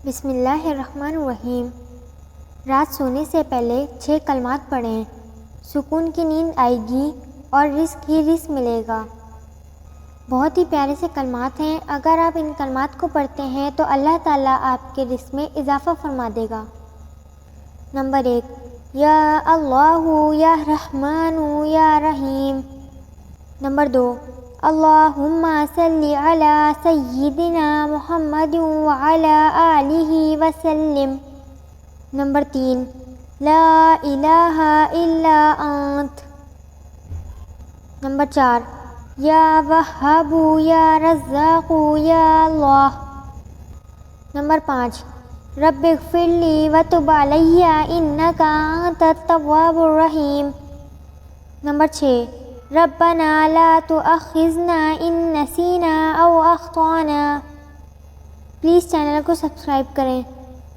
بسم اللہ الرحمن الرحیم۔ رات سونے سے پہلے 6 کلمات پڑھیں، سکون کی نیند آئے گی اور رزق ہی رزق ملے گا۔ بہت ہی پیارے سے کلمات ہیں، اگر آپ ان کلمات کو پڑھتے ہیں تو اللہ تعالیٰ آپ کے رزق میں اضافہ فرما دے گا۔ نمبر 1، یا اللہ یا رحمان یا رحیم۔ نمبر 2، اللہم صلی علی سیدنا محمد وعلی آلہ وسلم۔ نمبر 3، لا الہ الا انت۔ نمبر 4، یا وہاب یا رزاق یا اللہ۔ نمبر 5، رب اغفر لی وتب علی انک انت التواب الرحیم۔ نمبر 6، ربنا لا تؤاخذنا ان نسینا او اخطانا۔ پلیز چینل کو سبسکرائب کریں۔